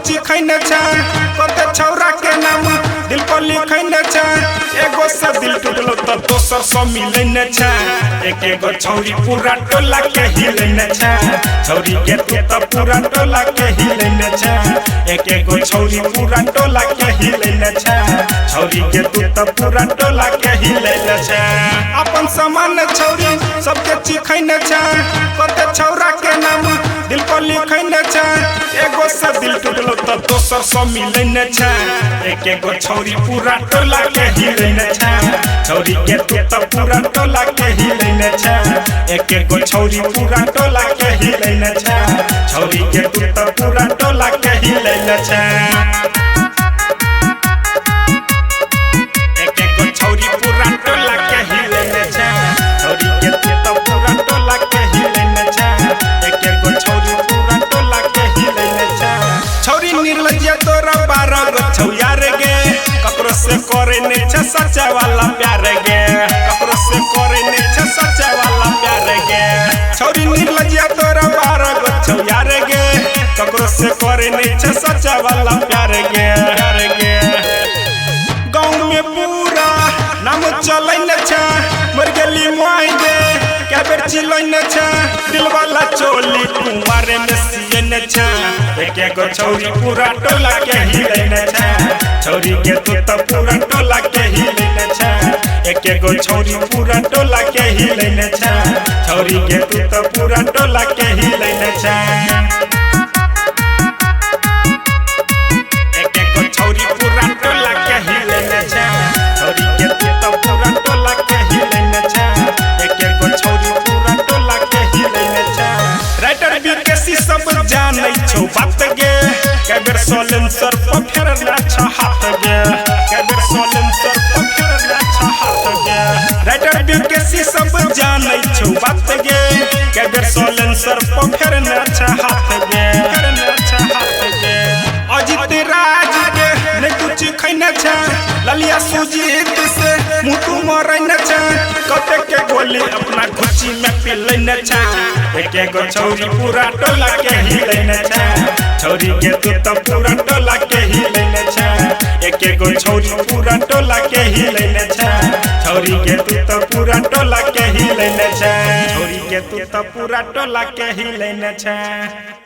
चिखैने छ कते छौरा के नाम दिल पर लिखैने छ एगो से दिल टूटलो त दोसर से मिलैने छ एक एगो छौरी पूरा टोला के हिलैने छ छौरी के तू त पूरा टोला के हिलैने छ एक एगो छौरी पूरा टोला के हिलैने छ छौरी के तू त पूरा टोला के हिलैने छ अपन समान छौरी सबके चिखैने छ कते छौरा के नाम दिल पर लिखैने छ एगो से दिल टूटलो त दोसर से मिलैने छ एक एगो छौरी पूरा टोला के हिलैने छ छौरी के तू त पूरा टोला के हिलैने छ एक एगो छौरी पूरा टोला के हिलैने छ छौरी के तू त पूरा टोला के हिलैने छ एक एगो छौरी पूरा टोला के हिलैने छ छौरी के तू त पूरा टोला के हिलैने छ एक एगो छौरी पूरा टोला के हिलैने छ छौरी निर्लज्ज तोरा 12 गो छौया रे गे ककरो से करे ने छ सच्चा वाला प्यार गे ककरो से करे ने छ सच्चा वाला प्यार गे छौरी निर्लज्ज तोरा 12 गो छौया रे गे ककरो से करे ने छ सच्चा वाला प्यार गे गांव में पूरा नाम चलैने छ मर गेली माई गे क्या बेर चिलैने छ दिल वाला चोली कुंवारे में सियने छ एक एगो छौरी पूरा टोला के हिलैने छ छौरी के तू त पूरा टोला के हिलैने छ एक एगो छौरी पूरा टोला के हिलैने छ छौरी के तू त पूरा टोला के हिलैने छ एक एगो छौरी पूरा टोला के हिलैने छ छौरी के तू त पूरा टोला के हिलैने छ एक एगो छौरी पूरा टोला के हिलैने छ राइटर बीकेसी सब जानै छौ बात गे कै बेर सोलेंसर पर फेरना छ हाथ गे कै बेर सोलेंसर पर फेरना छ हाथ गे राइटर बीकेसी सब जानै छौ बात गे कै बेर सोलेंसर पर फेरना छ हाथ गे फेरना छ हाथ गे अजित राज के ने कुछ खैने छ ललिया सुजीत से मुतु मरैने छ कते के गोली अपना घुची में पिलैने छ एक एगो छौरी पूरा टोला के हिलैने छ छौरी के तू त पूरा टोला के हिलैने छ एक एगो छौरी पूरा टोला के हिलैने छ छौरी के तू त पूरा टोला के हिलैने छ छौरी के तू त पूरा टोला के हिलैने छ।